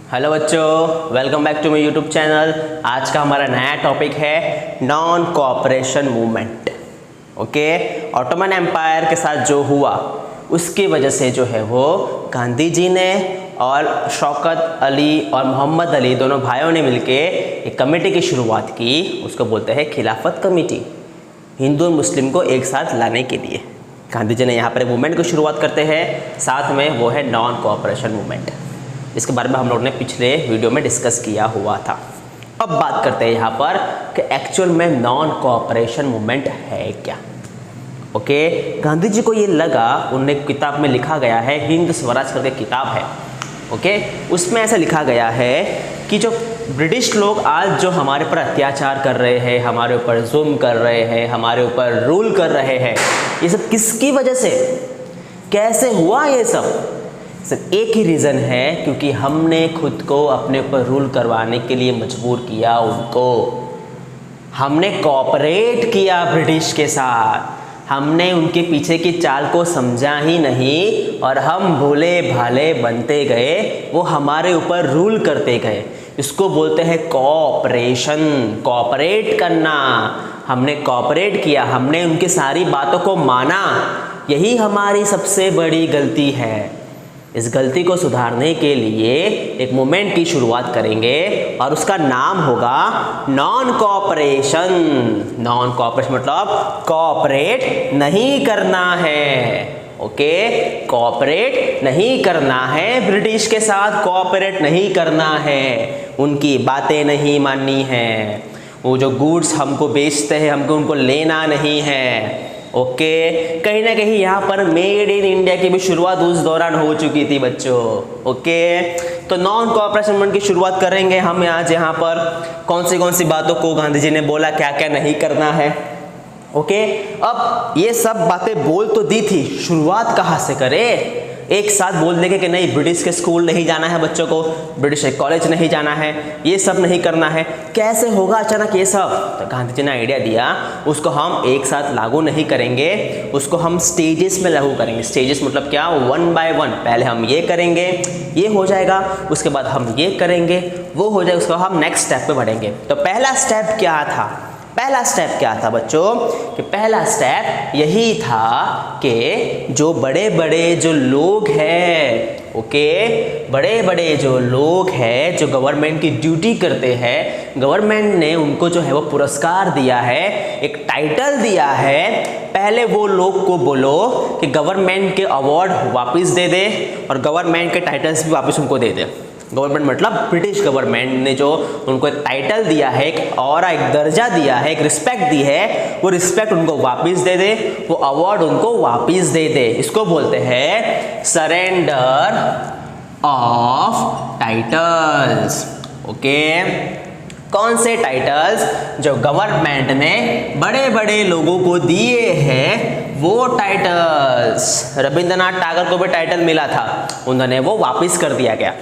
Hello बच्चों, welcome back to my YouTube channel. आज का हमारा नया टॉपिक है non cooperation movement. Okay, Ottoman empire के साथ जो हुआ उसकी वजह से जो है वो गांधी जी ने और शौकत अली और मोहम्मद अली दोनों भाइयों ने मिलके एक कमेटी की शुरुआत की। उसको बोलते हैं खिलाफत कमेटी, हिंदू और मुस्लिम को एक साथ लाने के लिए गांधी जी ने यहाँ पर मूवमेंट की शुरुआत करते हैं। साथ में वो है नॉन कोऑपरेशन मूवमेंट। इसके बारे में हम लोग ने पिछले वीडियो में डिस्कस किया हुआ था। अब बात करते हैं यहाँ पर कि एक्चुअल में नॉन कोऑपरेशन मूवमेंट है क्या। ओके, गांधी जी को ये लगा, उनने किताब में लिखा गया है, हिंद स्वराज करके किताब है। ओके, उसमें ऐसा लिखा गया है कि जो ब्रिटिश लोग आज जो हमारे ऊपर अत्याचार कर रहे हैं, हमारे ऊपर जुल्म कर रहे हैं, हमारे ऊपर रूल कर रहे हैं, ये सब किसकी वजह से, कैसे हुआ ये सब? सिर्फ एक ही रीज़न है, क्योंकि हमने खुद को अपने ऊपर रूल करवाने के लिए मजबूर किया उनको। हमने कोऑपरेट किया ब्रिटिश के साथ, हमने उनके पीछे की चाल को समझा ही नहीं और हम भोले भाले बनते गए, वो हमारे ऊपर रूल करते गए। इसको बोलते हैं कोऑपरेशन, कोऑपरेट करना। हमने कोऑपरेट किया, हमने उनकी सारी बातों को माना, यही हमारी सबसे बड़ी गलती है। इस गलती को सुधारने के लिए एक मूवमेंट की शुरुआत करेंगे और उसका नाम होगा नॉन कोऑपरेशन। नॉन कोऑपरेशन मतलब कोऑपरेट नहीं करना है। ओके, कोऑपरेट नहीं करना है, ब्रिटिश के साथ कोऑपरेट नहीं करना है, उनकी बातें नहीं माननी है, वो जो गुड्स हमको बेचते हैं हमको उनको लेना नहीं है। ओके, कहीं ना कहीं यहाँ पर मेड इन इंडिया की भी शुरुआत उस दौरान हो चुकी थी बच्चों। ओके, तो नॉन कोऑपरेशन मूवमेंट की शुरुआत करेंगे हम आज। यहाँ पर कौन सी बातों को गांधी जी ने बोला, क्या क्या नहीं करना है। ओके, अब ये सब बातें बोल तो दी थी, शुरुआत कहाँ से करें? एक साथ बोल देंगे कि नहीं, ब्रिटिश के स्कूल नहीं जाना है बच्चों को, ब्रिटिश के कॉलेज नहीं जाना है, ये सब नहीं करना है, कैसे होगा अचानक ये सब? तो गांधी जी ने आइडिया दिया, उसको हम एक साथ लागू नहीं करेंगे, उसको हम स्टेजेस में लागू करेंगे। स्टेजेस मतलब क्या? 1 by 1। पहले हम ये करेंगे, ये हो जाएगा, उसके बाद हम ये करेंगे, वो हो जाएगा, उसके बाद हम नेक्स्ट स्टेप पे बढ़ेंगे। तो पहला स्टेप क्या था? पहला स्टेप क्या था बच्चों? कि पहला स्टेप यही था कि जो बड़े बड़े जो लोग हैं, ओके, बड़े बड़े जो लोग हैं जो गवर्नमेंट की ड्यूटी करते हैं, गवर्नमेंट ने उनको जो है वो पुरस्कार दिया है, एक टाइटल दिया है। पहले वो लोग को बोलो कि गवर्नमेंट के अवार्ड वापस दे दे और गवर्नमेंट के टाइटल्स भी वापस उनको दे दे। गवर्नमेंट मतलब ब्रिटिश गवर्नमेंट ने जो उनको एक टाइटल दिया है, एक और एक दर्जा दिया है, एक रिस्पेक्ट दी है, वो रिस्पेक्ट उनको वापस दे दे, वो अवार्ड उनको वापस दे दे। इसको बोलते हैं सरेंडर ऑफ टाइटल्स। ओके, कौन से टाइटल्स? जो गवर्नमेंट ने बड़े बड़े लोगों को दिए हैं वो टाइटल्स। रविंद्रनाथ टैगोर को भी टाइटल मिला था, उन्होंने वो वापस कर दिया गया।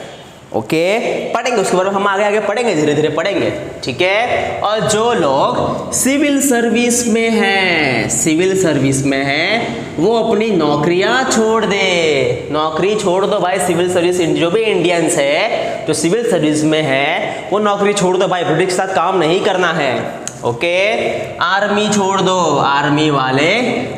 ओके, पढ़ेंगे उसके बारे में, हम आगे पढ़ेंगे, धीरे धीरे पढ़ेंगे, ठीक है। और जो लोग सिविल सर्विस में हैं, सिविल सर्विस में हैं, वो अपनी नौकरियां छोड़ दे, नौकरी छोड़ दो भाई। सिविल सर्विस, जो भी इंडियंस है जो सिविल सर्विस में है वो नौकरी छोड़ दो भाई, ब्रिटिश के साथ काम नहीं करना है। ओके, आर्मी छोड़ दो, आर्मी वाले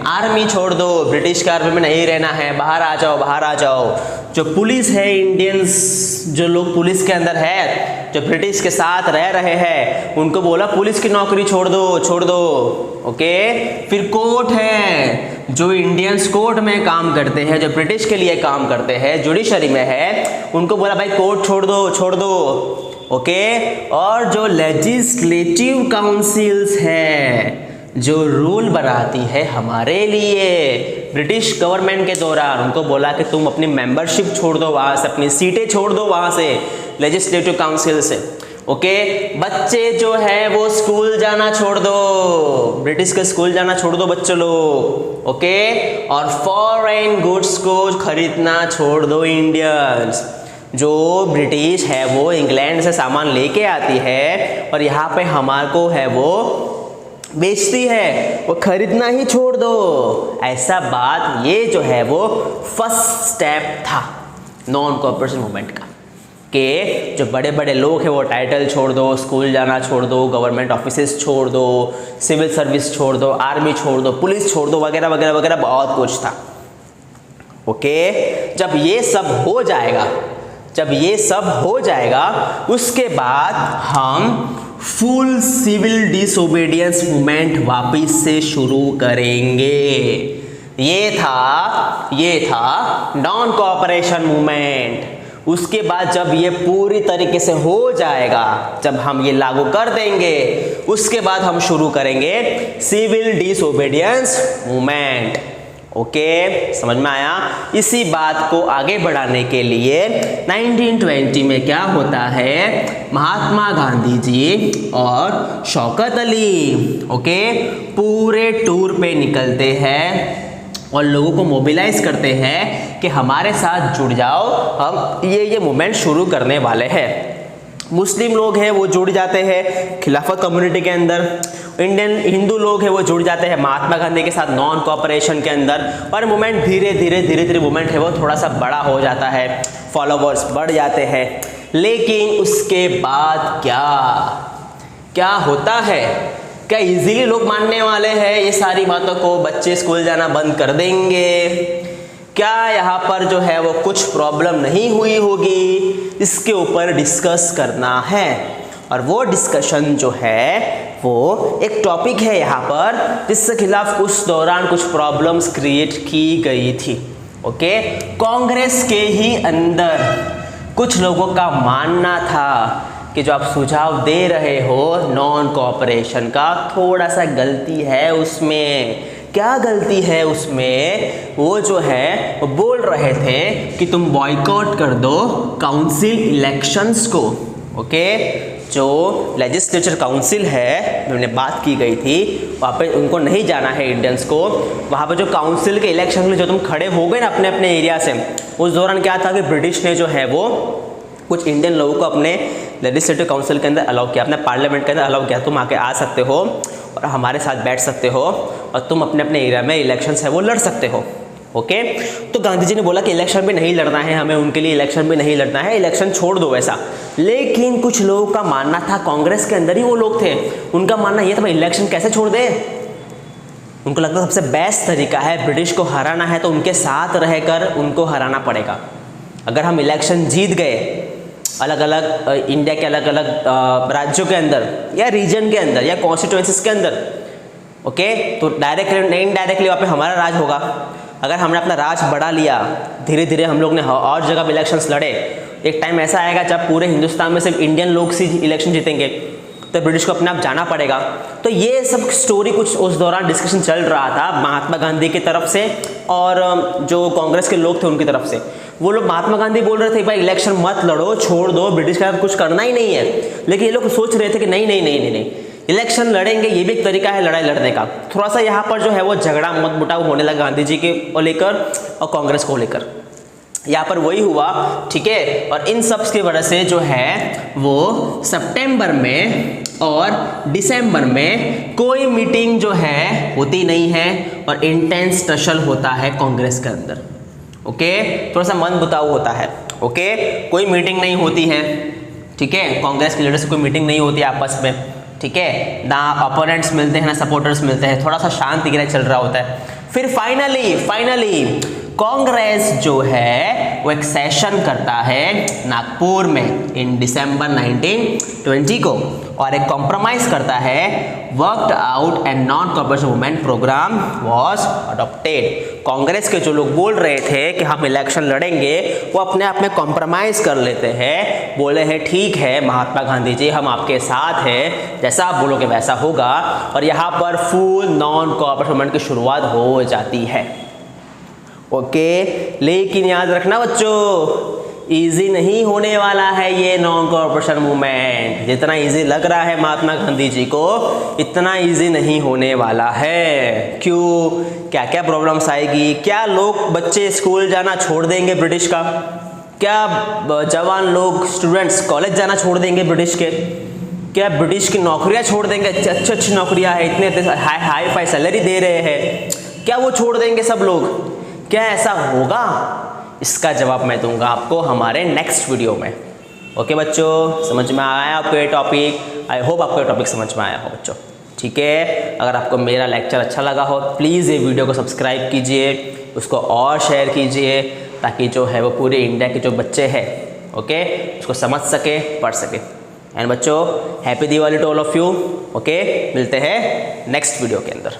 आर्मी छोड़ दो, ब्रिटिश के आर्मी में नहीं रहना है, बाहर आ जाओ, बाहर आ जाओ। जो पुलिस है, इंडियंस जो लोग पुलिस के अंदर है, जो ब्रिटिश के साथ रह रहे हैं, उनको बोला पुलिस की नौकरी छोड़ दो, छोड़ दो। ओके, फिर कोर्ट है, जो इंडियंस कोर्ट में काम करते हैं, जो ब्रिटिश के लिए काम करते हैं, जुडिशरी में है, उनको बोला भाई कोर्ट छोड़ दो, छोड़ दो। ओके, और जो लेजिस्लेटिव काउंसिल्स है, जो रूल बनाती है हमारे लिए ब्रिटिश गवर्नमेंट के दौरान, उनको बोला कि तुम अपनी मेंबरशिप छोड़ दो वहाँ से, अपनी सीटें छोड़ दो वहाँ से, लेजिस्लेटिव काउंसिल से। ओके, बच्चे जो है वो स्कूल जाना छोड़ दो, ब्रिटिश के स्कूल जाना छोड़ दो बच्चों लोग। ओके, और फॉरेन गुड्स को खरीदना छोड़ दो इंडियंस। जो ब्रिटिश है वो इंग्लैंड से सामान लेके आती है और यहाँ पे हमारे को है वो बेचती है, वो खरीदना ही छोड़ दो। ऐसा बात, ये जो है वो फर्स्ट स्टेप था नॉन कोऑपरेशन मूवमेंट का। कि जो बड़े बड़े लोग हैं वो टाइटल छोड़ दो, स्कूल जाना छोड़ दो, गवर्नमेंट ऑफिसेस छोड़ दो, सिविल सर्विस छोड़ दो, आर्मी छोड़ दो, पुलिस छोड़ दो, वगैरह वगैरह वगैरह बहुत कुछ था। ओके, जब ये सब हो जाएगा उसके बाद हम फुल सिविल डिसोबीडियंस मूवमेंट वापस से शुरू करेंगे। ये था नॉन कोऑपरेशन मूवमेंट। उसके बाद जब ये पूरी तरीके से हो जाएगा, जब हम ये लागू कर देंगे, उसके बाद हम शुरू करेंगे सिविल डिसोबीडियंस मूवमेंट। ओके, समझ में आया? इसी बात को आगे बढ़ाने के लिए 1920 में क्या होता है, महात्मा गांधी जी और शौकत अली पूरे टूर पे निकलते हैं और लोगों को मोबिलाइज करते हैं कि हमारे साथ जुड़ जाओ, हम ये मूवमेंट शुरू करने वाले हैं। मुस्लिम लोग हैं वो जुड़ जाते हैं खिलाफत कम्युनिटी के अंदर, इंडियन हिंदू लोग हैं वो जुड़ जाते हैं महात्मा गांधी के साथ नॉन कोऑपरेशन के अंदर, और मूवमेंट धीरे धीरे मूवमेंट है वो थोड़ा सा बड़ा हो जाता है, फॉलोवर्स बढ़ जाते हैं। लेकिन उसके बाद क्या होता है? क्या इजीली लोग मानने वाले हैं ये सारी बातों को? बच्चे स्कूल जाना बंद कर देंगे? क्या यहाँ पर जो है वो कुछ प्रॉब्लम नहीं हुई होगी? इसके ऊपर डिस्कस करना है, और वो डिस्कशन जो है वो एक टॉपिक है यहाँ पर जिसके खिलाफ उस दौरान कुछ प्रॉब्लम्स क्रिएट की गई थी। ओके, कांग्रेस के ही अंदर कुछ लोगों का मानना था कि जो आप सुझाव दे रहे हो नॉन कोऑपरेशन का, थोड़ा सा गलती है उसमें। क्या गलती है उसमें? वो जो है वो बोल रहे थे कि तुम बॉयकॉट कर दो काउंसिल इलेक्शंस को। ओके, जो लेजिस्लेचर काउंसिल है, मैंने बात की गई थी, वहाँ पे उनको नहीं जाना है इंडियंस को। वहाँ पे जो काउंसिल के इलेक्शन में जो तुम खड़े हो गए ना अपने अपने एरिया से, उस दौरान क्या था कि ब्रिटिश ने जो है वो कुछ इंडियन लोगों को अपने लेजिस्लेटिव काउंसिल के अंदर अलाउ किया, अपने पार्लियामेंट के अंदर अलाउ किया, तुम आके आ सकते हो और हमारे साथ बैठ सकते हो और तुम अपने अपने एरिया में इलेक्शंस है वो लड़ सकते हो। ओके, तो गांधी जी ने बोला कि इलेक्शन में नहीं लड़ना है हमें, उनके लिए इलेक्शन में नहीं लड़ना है, इलेक्शन छोड़ दो वैसा। लेकिन कुछ लोगों का मानना था, कांग्रेस के अंदर ही वो लोग थे, उनका मानना ये था भाई इलेक्शन कैसे छोड़ दे। उनको लगता सबसे बेस्ट तरीका है ब्रिटिश को हराना है तो उनके साथ रहकर उनको हराना पड़ेगा। अगर हम इलेक्शन जीत गए अलग अलग इंडिया के अलग अलग राज्यों के अंदर या रीजन के अंदर या कॉन्स्टिट्यूएंसीज के अंदर, ओके, तो डायरेक्टली नहीं इनडायरेक्टली वहाँ पे हमारा राज होगा। अगर हमने अपना राज बढ़ा लिया, धीरे धीरे हम लोग ने और जगह पे इलेक्शंस लड़े, एक टाइम ऐसा आएगा जब पूरे हिंदुस्तान में सिर्फ इंडियन लोग सी इलेक्शन जीतेंगे, तो ब्रिटिश को अपने आप जाना पड़ेगा। तो ये सब स्टोरी कुछ उस दौरान डिस्कशन चल रहा था महात्मा गांधी की तरफ से और जो कांग्रेस के लोग थे उनकी तरफ से। वो लोग, महात्मा गांधी बोल रहे थे भाई इलेक्शन मत लड़ो, छोड़ दो, ब्रिटिश का कुछ करना ही नहीं है। लेकिन ये लोग सोच रहे थे कि नहीं नहीं नहीं नहीं नहीं, इलेक्शन लड़ेंगे, ये भी एक तरीका है लड़ाई लड़ने का। थोड़ा सा यहाँ पर जो है वो झगड़ा मत मुटाव होने लगा गांधी जी के लेकर और कांग्रेस को लेकर। यहाँ पर वही हुआ, ठीक है। और इन सब की वजह से जो है वो सितंबर में और दिसंबर में कोई मीटिंग जो है होती नहीं है और इंटेंस टशल होता है कांग्रेस के अंदर। ओके, थोड़ा सा मन मुटाव होता है। ओके, कोई मीटिंग नहीं होती है, ठीक है, कांग्रेस के लीडर से कोई मीटिंग नहीं होती आपस में, ठीक है, ना अपोनेंट्स मिलते हैं ना सपोर्टर्स मिलते हैं, थोड़ा सा शांत गिरा चल रहा होता है। फिर फाइनली कांग्रेस जो है वो एक सेशन करता है नागपुर में इन दिसंबर 1920 को और एक कॉम्प्रोमाइज करता है, worked out and non cooperation movement programme was adopted. Congress के जो लोग बोल रहे थे कि हम इलेक्शन लड़ेंगे, वो अपने आप में कॉम्प्रोमाइज कर लेते हैं, बोले हैं ठीक है महात्मा गांधी जी हम आपके साथ हैं, जैसा आप बोलोगे वैसा होगा, और यहाँ पर फुल नॉन कोऑपरेशन मूवमेंट की शुरुआत हो जाती है। ओके, लेकिन याद रखना बच्चों, इजी नहीं होने वाला है ये नॉन कोऑपरेशन मूवमेंट। जितना इजी लग रहा है महात्मा गांधी जी को, इतना इजी नहीं होने वाला है। क्यों? क्या क्या प्रॉब्लम्स आएगी? क्या लोग बच्चे स्कूल जाना छोड़ देंगे ब्रिटिश का? क्या जवान लोग स्टूडेंट्स कॉलेज जाना छोड़ देंगे ब्रिटिश के? क्या ब्रिटिश की नौकरियां छोड़ देंगे? अच्छी नौकरियां है, इतने हाई फाई सैलरी दे रहे हैं, क्या वो छोड़ देंगे सब लोग? क्या ऐसा होगा? इसका जवाब मैं दूंगा आपको हमारे नेक्स्ट वीडियो में। ओके बच्चों, समझ में आया आपको ये टॉपिक? आई होप आपको ये टॉपिक समझ में आया हो बच्चों। ठीक है, अगर आपको मेरा लेक्चर अच्छा लगा हो प्लीज़ ये वीडियो को सब्सक्राइब कीजिए, उसको और शेयर कीजिए, ताकि जो है वो पूरे इंडिया के जो बच्चे हैं ओके उसको समझ सके, पढ़ सके। एंड बच्चों happy Diwali to all of you. Okay, मिलते हैं नेक्स्ट वीडियो के अंदर।